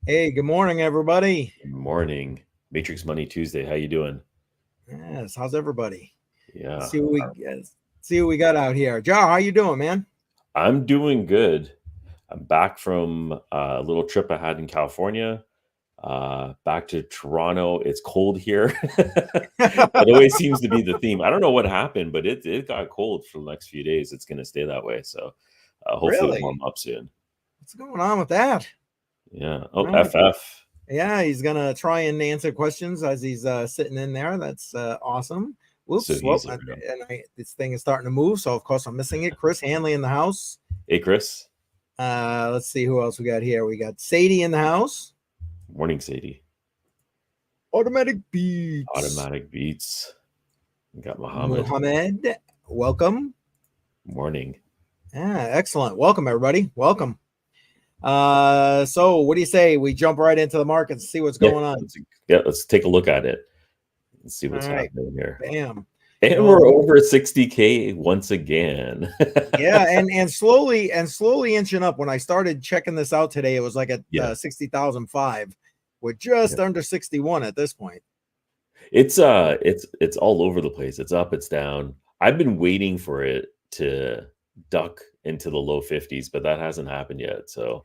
Hey, good morning, everybody. Good morning. Matrix Money Tuesday. How you doing? Yes, how's everybody? Let's Yeah, see what we got out here. Joe, how you doing, man? I'm doing good. I'm back from a little trip I had in California. Back to Toronto. It's cold here. That always seems to be the theme. I don't know what happened, but it got cold for the next few days. It's going to stay that way. So hopefully it'll Really? warm up soon. What's going on with that? Yeah. All Oh, right. FF. Yeah, he's gonna try and answer questions as he's sitting in there. That's awesome. So Whoops. Well, he's around. this thing is starting to move, so of course I'm missing it. Chris Hanley in the house. Hey, Chris. Let's see who else we got here. We got Sadie in the house. Morning, Sadie. Automatic Beats. Automatic Beats. We got Mohammed. Muhammad, welcome. Morning. Yeah, excellent. Welcome, everybody. Welcome. So what do you say? We jump right into the market and see what's Yeah, going on. let's take a look at it. Let's see All what's right, happening here. bam. And we're over 60K once again. Yeah, and slowly inching up. When I started checking this out today, it was like at Yeah. 60,005. We're just under 61 at this point. It's all over the place. It's up, it's down. I've been waiting for it to duck into the low 50s, but that hasn't happened yet. So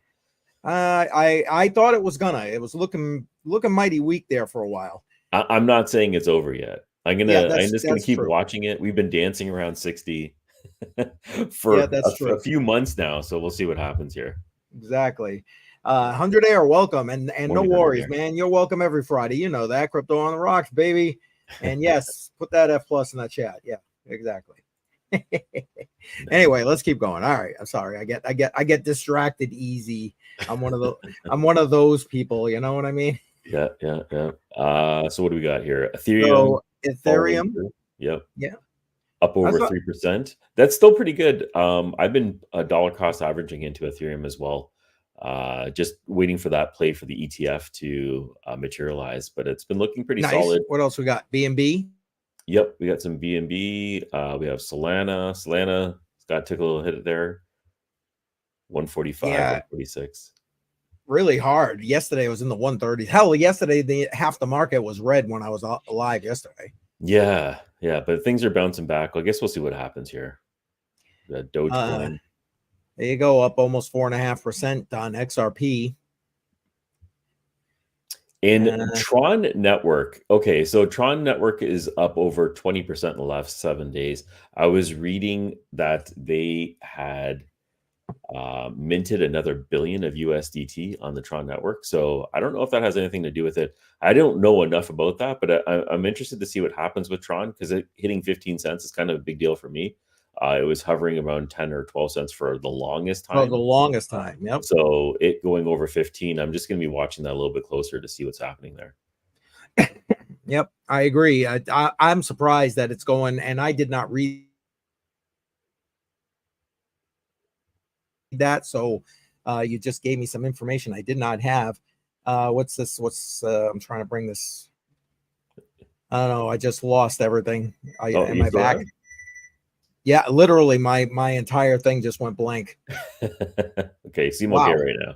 I thought it was gonna. It was looking mighty weak there for a while. I'm not saying it's over yet. I'm Yeah, just gonna that's keep true. watching it. We've been dancing around 60 for Yeah, that's a true. few months now, so we'll see what happens here. Exactly. 100 Air, welcome. And no Morning, worries, 100 man. You're welcome every Friday. You know that. Crypto on the rocks, baby. And yes, put that F plus in the chat. Yeah, exactly. Anyway, let's keep going. All right. I'm sorry. I get distracted easy. I'm one of those people, you know what I mean? Yeah. So what do we got here? Ethereum So following Ethereum, through. Yep. yeah. Up That's over not 3%. That's still pretty good. I've been a dollar cost averaging into Ethereum as well. Just waiting for that play for the ETF to materialize, but it's been looking pretty nice. solid. What else we got? BNB. Yep, we got some BNB. We have Solana. Solana took a little hit there. 145, Yeah, 146. really hard. Yesterday it was in the 130s. Hell, yesterday the half the market was red when I was alive yesterday. Yeah, but things are bouncing back. I guess we'll see what happens here. The Dogecoin. There you go, up almost 4.5% on XRP. In Tron Network, okay, so Tron Network is up over 20% in the last 7 days. I was reading that they had minted another billion of USDT on the Tron Network. So I don't know if that has anything to do with it. I don't know enough about that, but I'm interested to see what happens with Tron because hitting 15 cents is kind of a big deal for me. It was hovering around 10 or 12 cents for the longest time. Oh, the longest time. Yep. So it going over 15, I'm just going to be watching that a little bit closer to see what's happening there. Yep, I agree. I'm surprised that it's going, and I did not read that. So you just gave me some information I did not have. What's this? I'm trying to bring this. I don't know. I just lost everything. Am I back? Have? Yeah, literally, my entire thing just went blank. Okay, seem okay right now.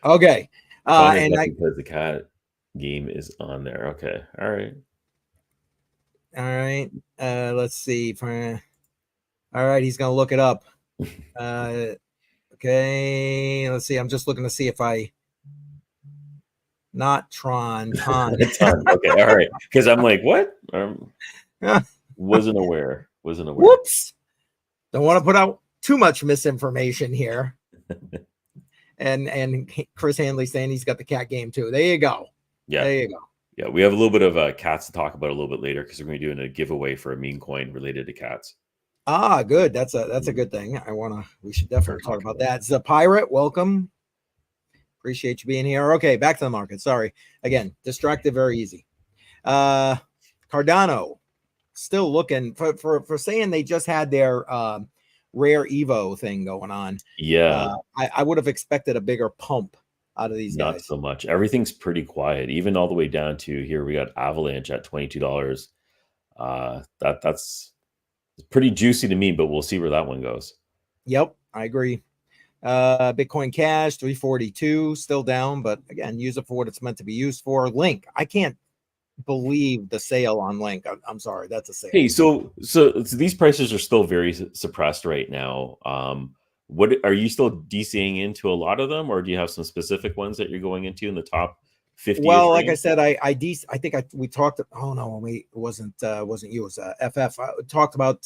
Okay, and because the cat game is on there. Okay, all right. Let's see. All right, he's gonna look it up. Okay, let's see. I'm just looking to see if not Tron. Okay, all right. Because I'm like, what? Wasn't aware. Whoops. Don't want to put out too much misinformation here. and Chris Hanley saying he's got the cat game too. There you go. Yeah. There you go. Yeah, we have a little bit of cats to talk about a little bit later because we're going to be doing a giveaway for a meme coin related to cats. Ah, good. That's a good thing. We should definitely talk about that. The Pirate, welcome. Appreciate you being here. Okay, back to the market. Sorry. Again, distracted very easy. Cardano still looking for saying they just had their rare Evo thing going on. Yeah. I would have expected a bigger pump out of these guys. Not so much. Everything's pretty quiet, even all the way down to here. We got Avalanche at $22. That's pretty juicy to me, but we'll see where that one goes. Yep, I agree. Bitcoin Cash 342, still down, but again, use it for what it's meant to be used for. Link, I can't believe the sale on Link. I'm sorry, that's a sale. Hey, so these prices are still very suppressed right now. What are you still DCing into a lot of them, or do you have some specific ones that you're going into in the top 50? Well, like I said, I think we talked. Oh no, it wasn't you. It was FF. I talked about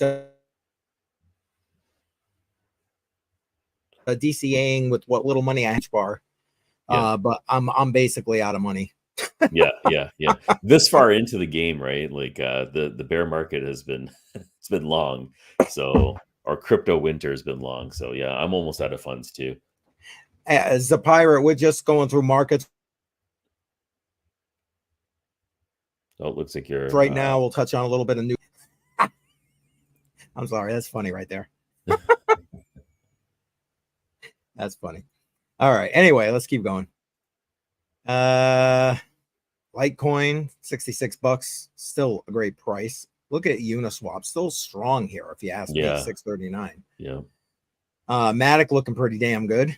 DCAing with what little money I have bar. Yeah. But I'm basically out of money. yeah. This far into the game, right? Like the bear market has been it's been long. So our crypto winter has been long. So yeah, I'm almost out of funds too. As the pirate, we're just going through markets Oh, it looks like you're right now. We'll touch on a little bit of new. I'm sorry, that's funny right there. That's funny. All right. Anyway, let's keep going. Litecoin, $66, still a great price. Look at Uniswap, still strong here, if you ask me, $6.39. Yeah. Matic looking pretty damn good.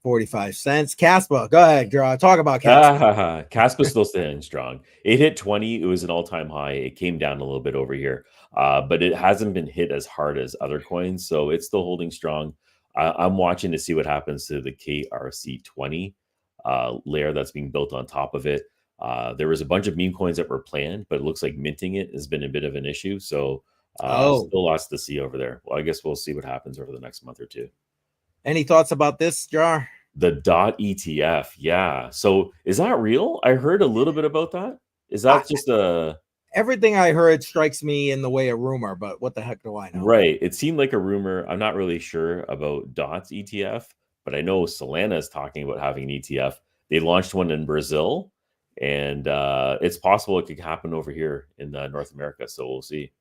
45 cents. Caspa, go ahead, talk about Caspa. Caspa's still staying strong. It hit 20. It was an all-time high. It came down a little bit over here, but it hasn't been hit as hard as other coins, so it's still holding strong. I'm watching to see what happens to the KRC20 layer that's being built on top of it. There was a bunch of meme coins that were planned, but it looks like minting it has been a bit of an issue. So still lots to see over there. Well, I guess we'll see what happens over the next month or two. Any thoughts about this, Jar? The DOT ETF. Yeah. So is that real? I heard a little bit about that. Is that just a... Everything I heard strikes me in the way of rumor, but what the heck do I know? Right. It seemed like a rumor. I'm not really sure about DOT's ETF, but I know Solana is talking about having an ETF. They launched one in Brazil, and it's possible it could happen over here in North America. So we'll see.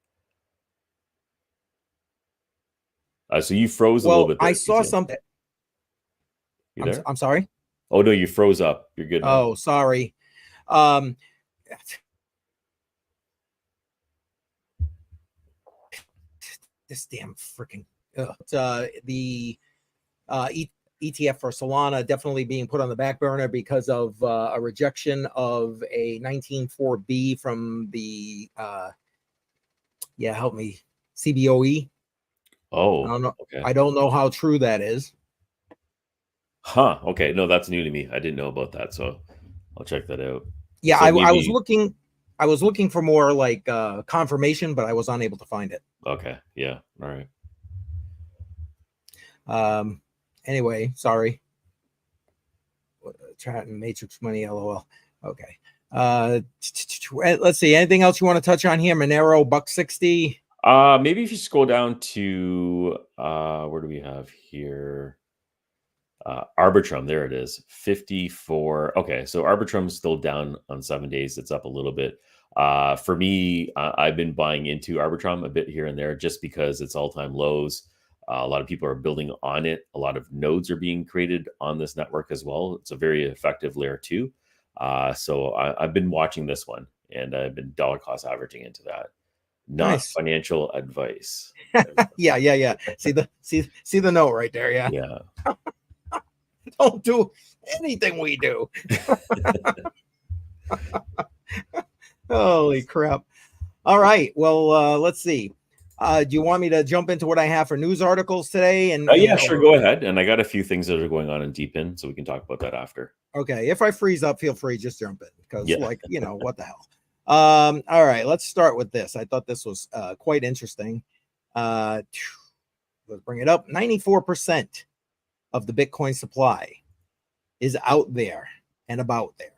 So you froze a little bit there. I saw something. You there? I'm sorry. Oh no, you froze up. You're good now. Oh, sorry. This damn freaking the ETF for Solana definitely being put on the back burner because of a rejection of a 19.4B from the help me, CBOE. Oh, I don't know. Okay. I don't know how true that is. Huh. Okay. No, that's new to me. I didn't know about that, so I'll check that out. Yeah, so I was looking. I was looking for more like confirmation, but I was unable to find it. Okay. Yeah. All right. Anyway, sorry. Chat and Matrix money, LOL. Okay. Let's see. Anything else you want to touch on here? Monero, $1.60. Maybe if you scroll down to where do we have here? Arbitrum, there it is, 54. Okay, so Arbitrum's still down on 7 days. It's up a little bit. For me, I've been buying into Arbitrum a bit here and there just because it's all-time lows. A lot of people are building on it. A lot of nodes are being created on this network as well. It's a very effective layer 2. So I've been watching this one, and I've been dollar cost averaging into that. Not financial advice. Yeah. See the note right there. Yeah. Don't do anything we do. Holy crap. All right. Well, let's see. Do you want me to jump into what I have for news articles today? And yeah, sure. Go ahead. And I got a few things that are going on in DePin, so we can talk about that after. Okay. If I freeze up, feel free, just jump in because what the hell. All right. Let's start with this. I thought this was quite interesting. Let's bring it up. 94% of the Bitcoin supply is out there and about there.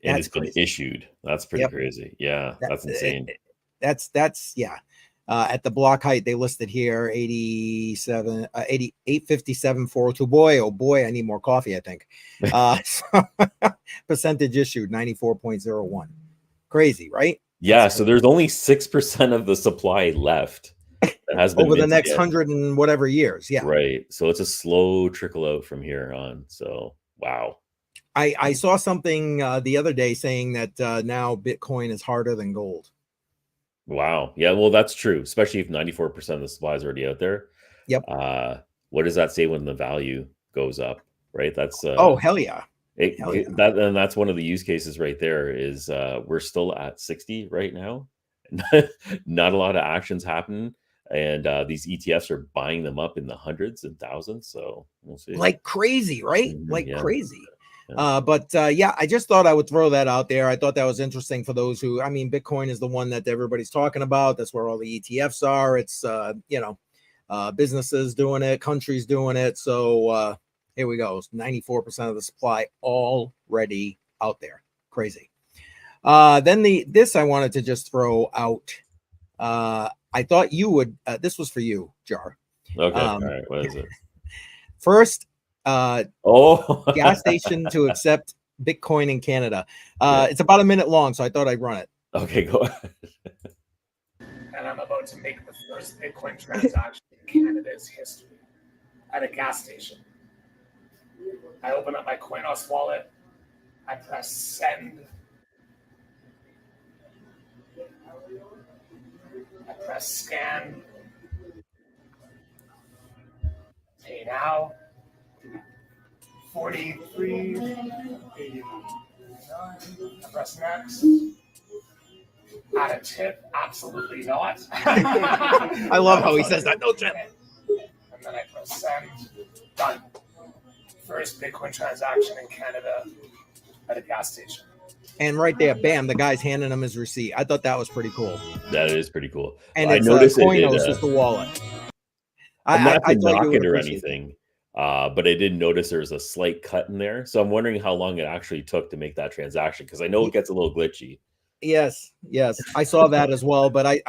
And it's been issued. That's pretty crazy. Yeah, that's insane. That's at the block height they listed here 857 402. Boy, oh boy, I need more coffee, I think. Percentage issued 94.01. Crazy, right? Yeah, so there's only 6% of the supply left that has been over the next 100 and whatever years. Yeah, right. So it's a slow trickle out from here on. So wow. I saw something the other day saying that now Bitcoin is harder than gold. Wow. Yeah, well, that's true, especially if 94% of the supply is already out there. Yep. What does that say when the value goes up? Right. That's oh, hell yeah. Hell yeah. And that's one of the use cases right there is we're still at 60 right now. Not a lot of actions happen. And these ETFs are buying them up in the hundreds and thousands. So we'll see. Like crazy, right? Like Yeah. crazy. Yeah. But yeah, I just thought I would throw that out there. I thought that was interesting for those who, I mean, Bitcoin is the one that everybody's talking about. That's where all the ETFs are. It's, businesses doing it, countries doing it. So here we go. 94% of the supply already out there. Crazy. Then this I wanted to just throw out. I thought you would. This was for you, Jar. Okay. All right. What is it? First, oh, gas station to accept Bitcoin in Canada. It's about a minute long, so I thought I'd run it. Okay, go ahead. And I'm about to make the first Bitcoin transaction in Canada's history at a gas station. I open up my Coinos wallet. I press send. I press scan. Pay now. 43.89. I press next. Add a tip? Absolutely not. I love how he says that. No tip. And then I press send. Done. First Bitcoin transaction in Canada at a gas station. And right there, bam, the guy's handing him his receipt. I thought that was pretty cool. That is pretty cool. And I noticed Coinos is the wallet. Not to knock it or anything, but I did notice there was a slight cut in there. So I'm wondering how long it actually took to make that transaction, because I know it gets a little glitchy. Yes, I saw that as well, but I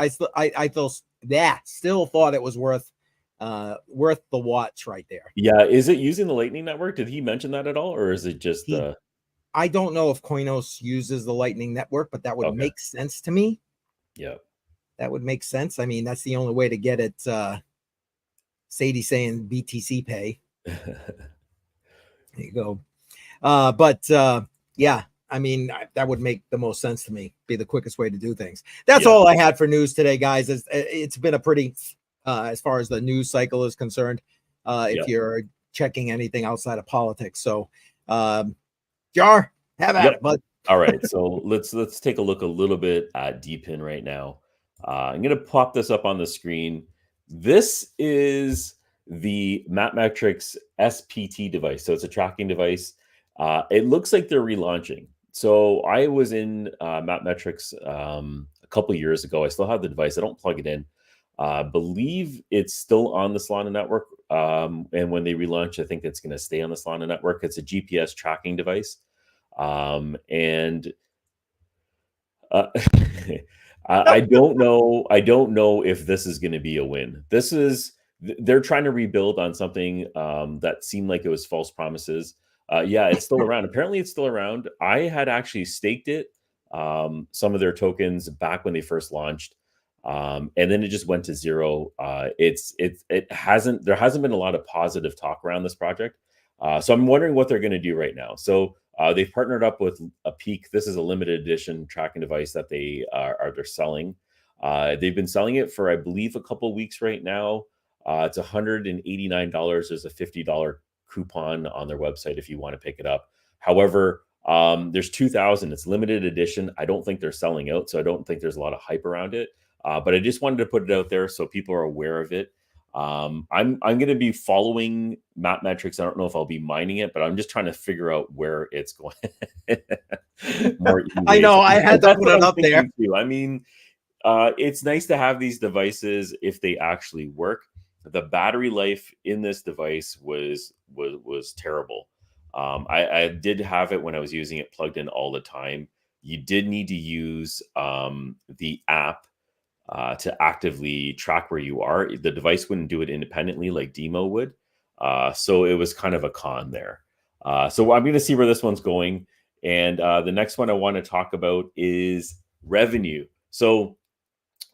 still thought it was worth the watch right there. Yeah, is it using the Lightning Network? Did he mention that at all, or is it just? I don't know if Coinos uses the Lightning Network, but that would make sense to me. Yeah, that would make sense. I mean, that's the only way to get it. Sadie saying BTC Pay. There you go. Yeah. I mean, that would make the most sense to me, be the quickest way to do things. That's all I had for news today, guys. It's been a pretty, as far as the news cycle is concerned, if you're checking anything outside of politics. So, Jar, have at it, bud. All right. So let's take a look a little bit at DePin right now. I'm going to pop this up on the screen. This is the Mapmetrics SPT device. So it's a tracking device. It looks like they're relaunching. So I was in Mapmetrics a couple of years ago. I still have the device. I don't plug it in. Believe it's still on the Solana network. And when they relaunch, I think it's going to stay on the Solana network. It's a GPS tracking device. And I don't know. I don't know if this is going to be a win. They're trying to rebuild on something that seemed like it was false promises. Yeah, it's still around. Apparently, it's still around. I had actually staked it, some of their tokens back when they first launched, and then it just went to zero. There hasn't been a lot of positive talk around this project. So I'm wondering what they're going to do right now. So they've partnered up with a Peak. This is a limited edition tracking device that they're selling. They've been selling it for, I believe, a couple of weeks right now. It's $189. There's a $50 coupon on their website if you want to pick it up. However, there's 2,000. It's limited edition. I don't think they're selling out, so I don't think there's a lot of hype around it. But I just wanted to put it out there so people are aware of it. I'm going to be following Mapmetrics. I don't know if I'll be mining it, but I'm just trying to figure out where it's going. I know I had to put it up there too. I mean, it's nice to have these devices if they actually work. The battery life in this device was terrible. I did have it when I was using it plugged in all the time. You did need to use the app to actively track where you are. The device wouldn't do it independently like Demo would. So it was kind of a con there. So I'm going to see where this one's going. And the next one I want to talk about is revenue. So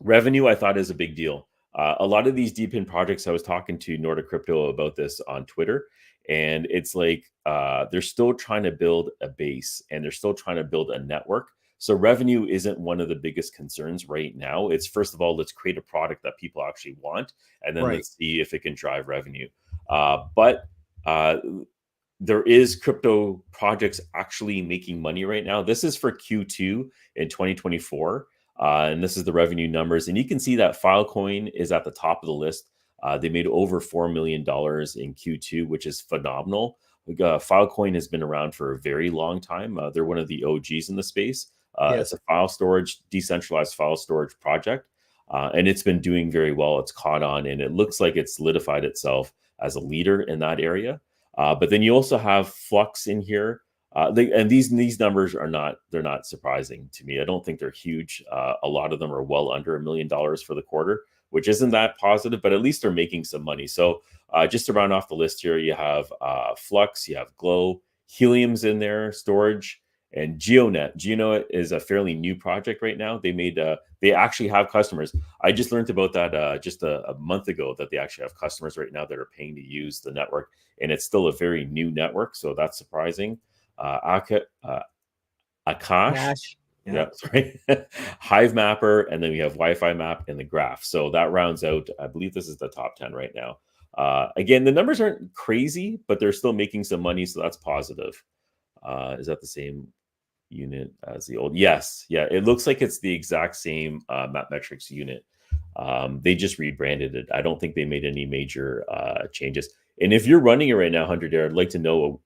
revenue, I thought, is a big deal. A lot of these DePin projects, I was talking to Nordic Crypto about this on Twitter, and it's like they're still trying to build a base and they're still trying to build a network. So revenue isn't one of the biggest concerns right now. It's first of all, let's create a product that people actually want, and then let's see if it can drive revenue. But there is crypto projects actually making money right now. This is for Q2 in 2024. And this is the revenue numbers. And you can see that Filecoin is at the top of the list. They made over $4 million in Q2, which is phenomenal. Filecoin has been around for a very long time. They're one of the OGs in the space. It's a file storage, decentralized file storage project. And it's been doing very well. It's caught on, and it looks like it's solidified itself as a leader in that area. But then you also have Flux in here. And these numbers they're not surprising to me. I don't think they're huge. A lot of them are well under $1 million for the quarter, which isn't that positive, but at least they're making some money. So just to round off the list here, you have Flux, you have Glow, Helium's in there, storage, and GeoNet. GeoNet is a fairly new project right now. They actually have customers. I just learned about that just a month ago, that they actually have customers right now that are paying to use the network, and it's still a very new network, so that's surprising. Akash, sorry, Hive Mapper, and then we have Wi-Fi Map and the Graph. So that rounds out, I believe this is the top 10 right now. Again, the numbers aren't crazy, but they're still making some money, so that's positive. Is that the same unit as the old? Yes, yeah, it looks like it's the exact same Mapmetrics unit. They just rebranded it. I don't think they made any major changes. And if you're running it right now, 100 I'd like to know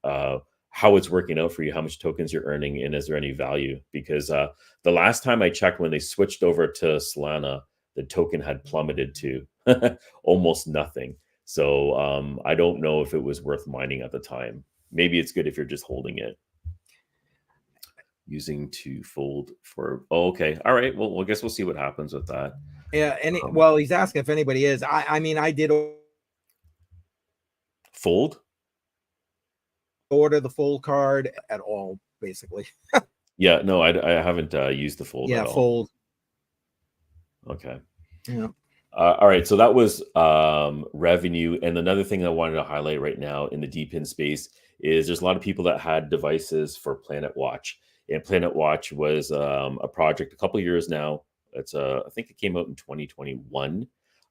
how it's working out for you, how much tokens you're earning, and is there any value? Because the last time I checked, when they switched over to Solana, the token had plummeted to almost nothing. So I don't know if it was worth mining at the time. Maybe it's good if you're just holding it. Using to fold for, okay. All right. Well, I guess we'll see what happens with that. Yeah. And well, he's asking if anybody is. I mean, I did fold. Order the full card at all, basically. Yeah, no, I haven't used the fold. Yeah, at all. Fold. Okay. Yeah. All right, so that was revenue, and another thing I wanted to highlight right now in the DePin space is there's a lot of people that had devices for Planet Watch, and Planet Watch was a project a couple of years now. It's I think it came out in 2021.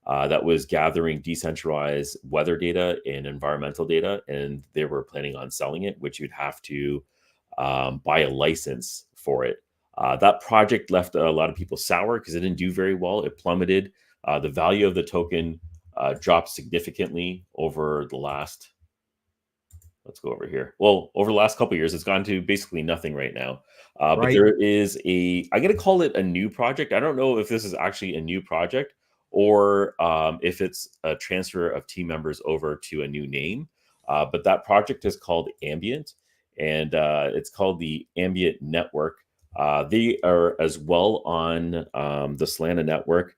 That was gathering decentralized weather data and environmental data, and they were planning on selling it, which you'd have to buy a license for it. That project left a lot of people sour because it didn't do very well. It plummeted. The value of the token dropped significantly over the last, let's go over here. Well, over the last couple of years, it's gone to basically nothing right now. But there is I'm going to call it a new project. I don't know if this is actually a new project, or if it's a transfer of team members over to a new name. But that project is called Ambient, and it's called the Ambient Network. They are as well on the Solana network.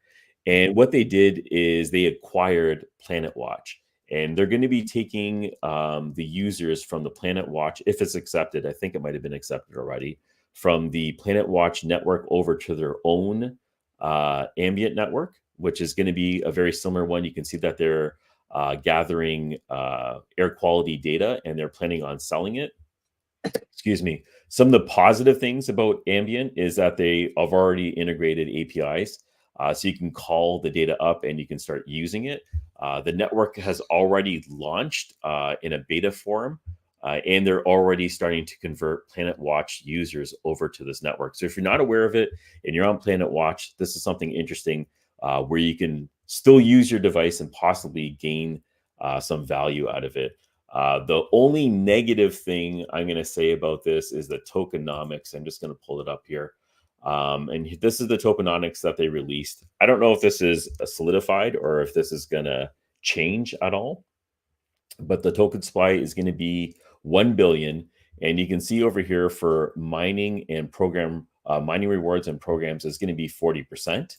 And what they did is they acquired Planet Watch. And they're going to be taking the users from the Planet Watch, if it's accepted, I think it might have been accepted already, from the Planet Watch network over to their own Ambient network, which is going to be a very similar one. You can see that they're gathering air quality data, and they're planning on selling it. Excuse me. Some of the positive things about Ambient is that they have already integrated APIs. So you can call the data up and you can start using it. The network has already launched in a beta form, and they're already starting to convert Planet Watch users over to this network. So if you're not aware of it and you're on Planet Watch, this is something interesting where you can still use your device and possibly gain some value out of it. The only negative thing I'm going to say about this is the tokenomics. I'm just going to pull it up here. And this is the tokenomics that they released. I don't know if this is solidified or if this is going to change at all, but the token supply is going to be 1 billion. And you can see over here for mining and program mining rewards and programs is going to be 40%.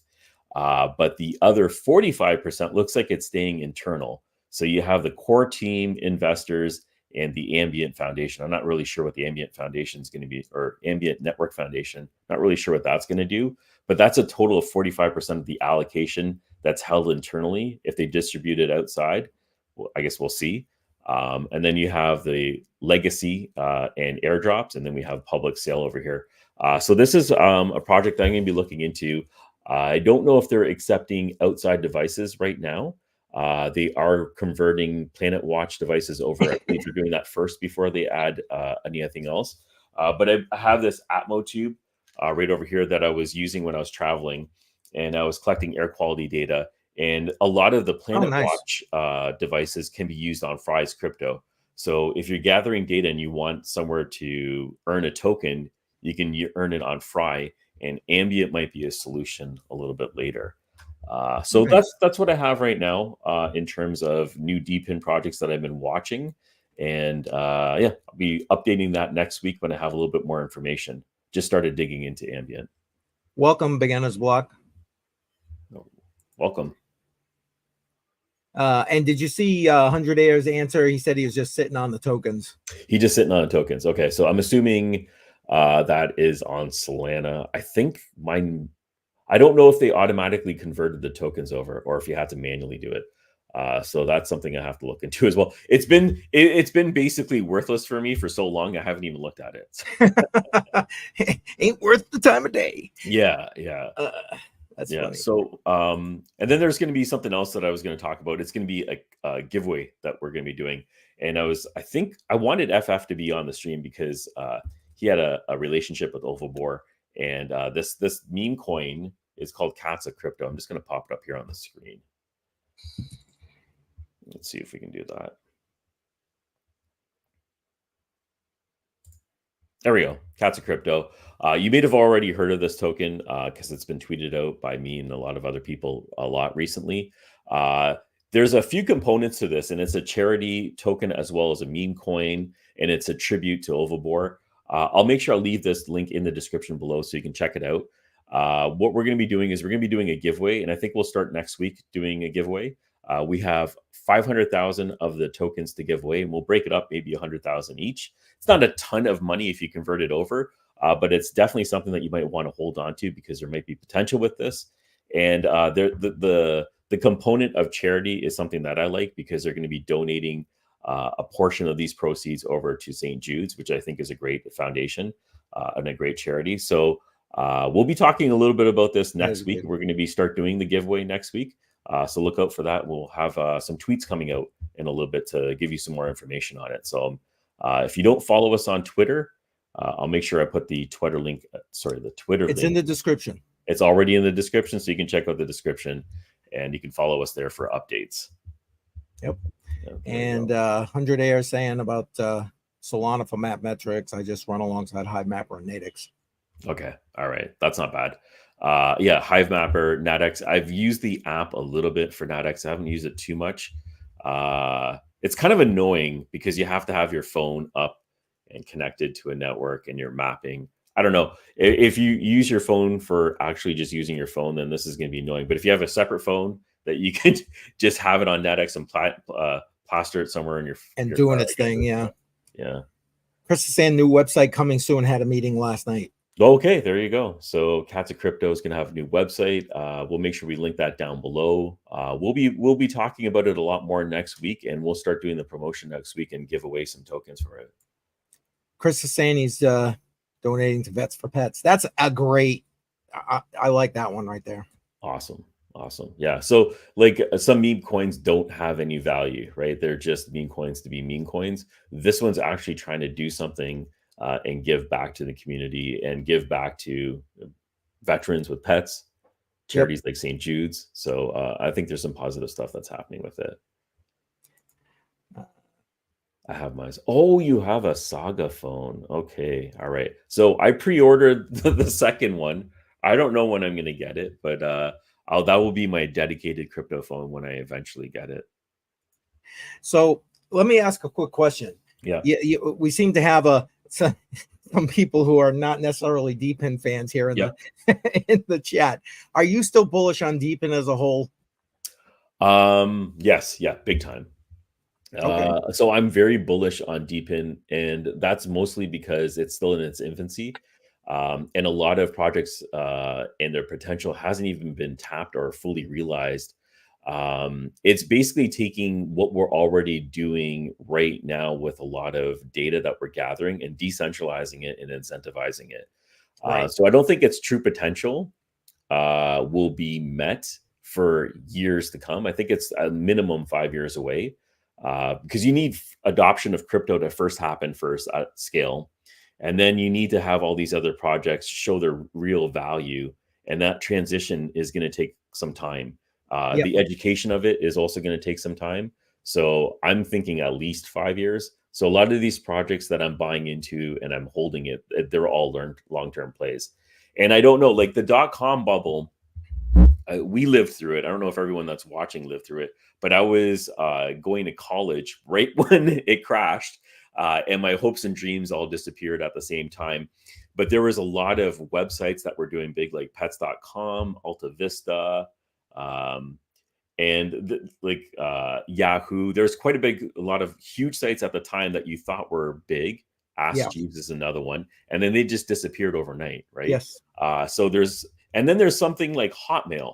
But the other 45% looks like it's staying internal. So you have the core team, investors, and the Ambient Foundation. I'm not really sure what the Ambient Foundation is going to be, or Ambient Network Foundation. Not really sure what that's going to do, but that's a total of 45% of the allocation that's held internally. If they distribute it outside, well, I guess we'll see. And then you have the legacy and airdrops, and then we have public sale over here. So this is a project I'm going to be looking into. I don't know if they're accepting outside devices right now. They are converting Planet Watch devices over. I believe they're doing that first before they add anything else. But I have this Atmo tube right over here that I was using when I was traveling, and I was collecting air quality data. And a lot of the Planet Watch devices can be used on Fry's crypto. So if you're gathering data and you want somewhere to earn a token, you can earn it on Fry, and Ambient might be a solution a little bit later. So that's what I have right now in terms of new DePin projects that I've been watching. And I'll be updating that next week when I have a little bit more information. Just started digging into Ambient. Welcome, Beginner's Block. Welcome. And did you see 100 Air's answer? He said he was just sitting on the tokens. He just sitting on the tokens. Okay, so I'm assuming that is on Solana. I think mine. I don't know if they automatically converted the tokens over or if you had to manually do it. So that's something I have to look into as well. It's been basically worthless for me for so long. I haven't even looked at it. Ain't worth the time of day. Yeah. That's funny. So, and then there's going to be something else that I was going to talk about. It's going to be a giveaway that we're going to be doing. And I think I wanted FF to be on the stream because he had a relationship with Ovabor. And this meme coin is called Katsa Crypto. I'm just going to pop it up here on the screen. Let's see if we can do that. There we go. Katsa Crypto. You may have already heard of this token because it's been tweeted out by me and a lot of other people a lot recently. There's a few components to this, and it's a charity token as well as a meme coin, and it's a tribute to Ovabor. I'll make sure I'll leave this link in the description below so you can check it out. What we're going to be doing is we're going to be doing a giveaway, and I think we'll start next week doing a giveaway. We have 500,000 of the tokens to give away, and we'll break it up maybe 100,000 each. It's not a ton of money if you convert it over, but it's definitely something that you might want to hold on to because there might be potential with this. And the component of charity is something that I like because they're going to be donating a portion of these proceeds over to St. Jude's, which I think is a great foundation and a great charity. So we'll be talking a little bit about this next week. We're going to start doing the giveaway next week. So look out for that. We'll have some tweets coming out in a little bit to give you some more information on it. So if you don't follow us on Twitter, I'll make sure I put the Twitter link. The Twitter link. It's in the description. It's already in the description, so you can check out the description and you can follow us there for updates. Yep. And 100 Air saying about Solana for map metrics. I just run alongside Hivemapper and Natix. Okay. All right. That's not bad. Hivemapper, Natix. I've used the app a little bit for Natix. I haven't used it too much. It's kind of annoying because you have to have your phone up and connected to a network and you're mapping. I don't know. If you use your phone for actually just using your phone, then this is going to be annoying. But if you have a separate phone that you can just have it on Natix and plaster it somewhere in your doing its thing. Yeah. Chris is saying new website coming soon. Had a meeting last night. Okay, there you go. So Katsa Crypto is going to have a new website. We'll make sure we link that down below. We'll be talking about it a lot more next week, and we'll start doing the promotion next week and give away some tokens for it. Chris is saying he's donating to Vets for Pets. That's a great. I like that one right there. Awesome. Yeah. So like some meme coins don't have any value, right? They're just meme coins to be meme coins. This one's actually trying to do something and give back to the community and give back to veterans with pets, charities like St. Jude's. So I think there's some positive stuff that's happening with it. I have mine. Oh, you have a Saga phone. Okay. All right. So I pre-ordered the second one. I don't know when I'm going to get it, but that will be my dedicated crypto phone when I eventually get it. So let me ask a quick question. Yeah. We seem to have some people who are not necessarily DePin fans here in in the chat. Are you still bullish on DePin as a whole? Yes. Yeah. Big time. Okay. So I'm very bullish on DePin, and that's mostly because it's still in its infancy. And a lot of projects and their potential hasn't even been tapped or fully realized. It's basically taking what we're already doing right now with a lot of data that we're gathering and decentralizing it and incentivizing it. Right. So I don't think its true potential will be met for years to come. I think it's a minimum 5 years away, because you need adoption of crypto to first happen first at scale. And then you need to have all these other projects show their real value. And that transition is going to take some time. Yep. The education of it is also going to take some time. So I'm thinking at least 5 years. So a lot of these projects that I'm buying into and I'm holding it, they're all long-term plays. And I don't know, like the dot-com bubble, we lived through it. I don't know if everyone that's watching lived through it, but I was going to college right when it crashed, and my hopes and dreams all disappeared at the same time. But there was a lot of websites that were doing big, like pets.com, Alta Vista, and Yahoo. There's quite a lot of huge sites at the time that you thought were big. Ask Jeeves is another one, and then they just disappeared overnight, right? Yes. And then there's something like Hotmail,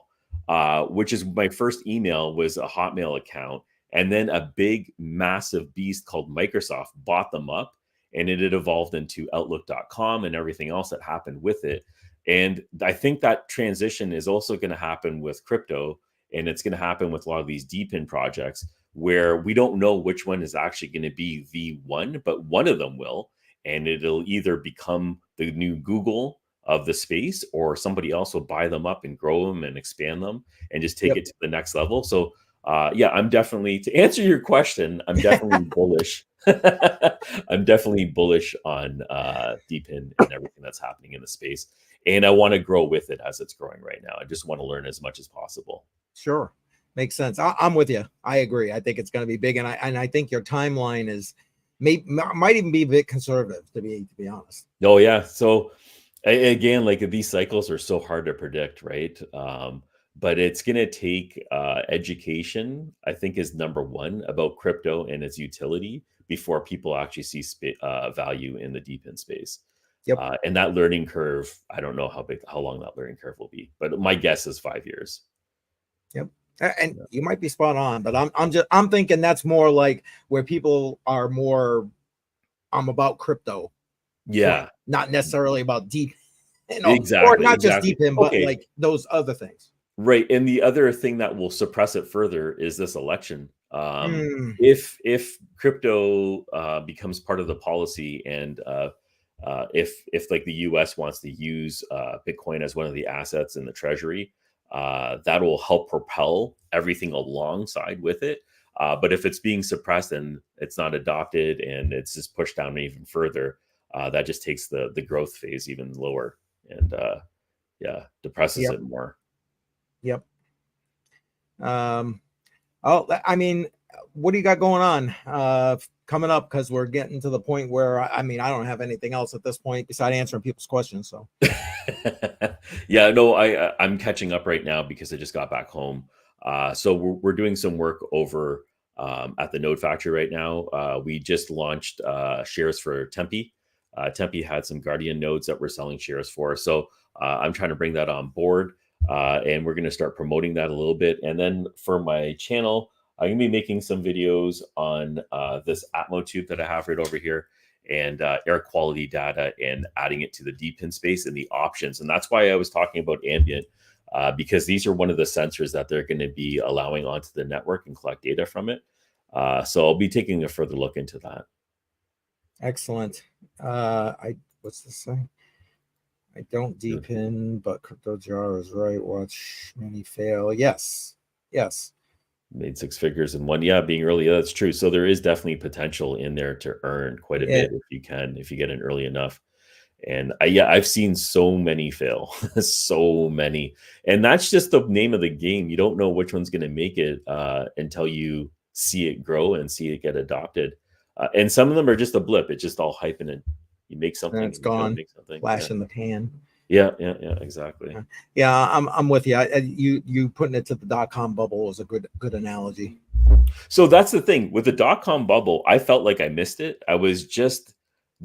which is my first email was a Hotmail account, and then a big, massive beast called Microsoft bought them up, and it had evolved into Outlook.com and everything else that happened with it. And I think that transition is also going to happen with crypto. And it's going to happen with a lot of these DePin projects where we don't know which one is actually going to be the one, but one of them will. And it'll either become the new Google of the space, or somebody else will buy them up and grow them and expand them and just take it to the next level. So I'm definitely, to answer your question, I'm definitely bullish. I'm definitely bullish on DePin and everything that's happening in the space. And I want to grow with it as it's growing right now. I just want to learn as much as possible. Sure. Makes sense. I'm with you. I agree. I think it's going to be big. And I think your timeline is might even be a bit conservative, to be honest. Oh, yeah. So again, like these cycles are so hard to predict, right? But it's going to take education, I think, is number one about crypto and its utility before people actually see value in the DePin space. Yep. And that learning curve, I don't know how long that learning curve will be, but my guess is 5 years. Yep. And you might be spot on, but I'm thinking that's more like where people are more, I'm about crypto. Yeah. Not necessarily about deep, exactly, or not just DePin, but like those other things. Right. And the other thing that will suppress it further is this election. If crypto becomes part of the policy, and if like the US wants to use Bitcoin as one of the assets in the treasury, that will help propel everything alongside with it. But if it's being suppressed and it's not adopted and it's just pushed down even further, that just takes the growth phase even lower and depresses it more. Yep. I mean, what do you got going on coming up? Because we're getting to the point where I don't have anything else at this point besides answering people's questions. So yeah, no, I'm catching up right now because I just got back home. So we're doing some work over at the Node Factory right now. We just launched shares for Tempe. Tempe had some Guardian nodes that we're selling shares for. So I'm trying to bring that on board. And we're going to start promoting that a little bit. And then for my channel, I'm going to be making some videos on this Atmo tube that I have right over here, and air quality data, and adding it to the DePin space and the options. And that's why I was talking about ambient, because these are one of the sensors that they're going to be allowing onto the network and collect data from it. So I'll be taking a further look into that. Excellent. What's this saying? I don't DePin, but crypto jar is right. Watch many fail. Yes. Made 6 figures in 1. Yeah, being early. That's true. So there is definitely potential in there to earn quite a bit if you get in early enough. And I've seen so many fail, so many. And that's just the name of the game. You don't know which one's going to make it until you see it grow and see it get adopted. And some of them are just a blip. It's just all hype, and you make something, and it's gone. Make something. Flash in the pan. Yeah, exactly. Yeah, I'm with you. You putting it to the .com bubble is a good analogy. So that's the thing with the .com bubble. I felt like I missed it. I was just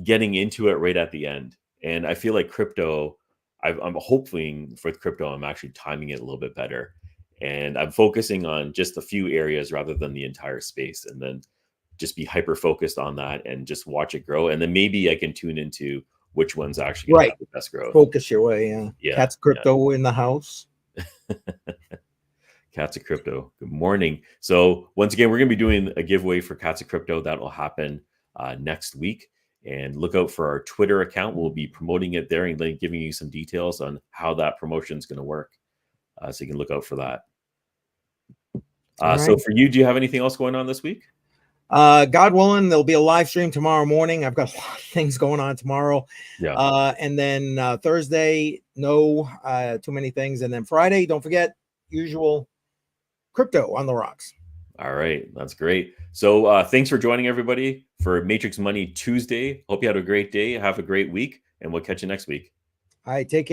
getting into it right at the end, and I feel like crypto. I'm hoping for crypto, I'm actually timing it a little bit better. And I'm focusing on just a few areas rather than the entire space, and then just be hyper focused on that and just watch it grow. And then maybe I can tune into which one's actually going to have the best growth. Focus your way. Yeah. Cat's Crypto in the house. Cats of Crypto. Good morning. So once again, we're going to be doing a giveaway for Cats of Crypto. That will happen next week. And look out for our Twitter account. We'll be promoting it there and giving you some details on how that promotion is going to work. So you can look out for that. So for you, do you have anything else going on this week? God willing, there'll be a live stream tomorrow morning. I've got a lot of things going on tomorrow. Yeah. And then Thursday, no too many things. And then Friday, don't forget, usual crypto on the rocks. All right. That's great. So thanks for joining everybody for Matrix Money Tuesday. Hope you had a great day. Have a great week, and we'll catch you next week. All right. Take care.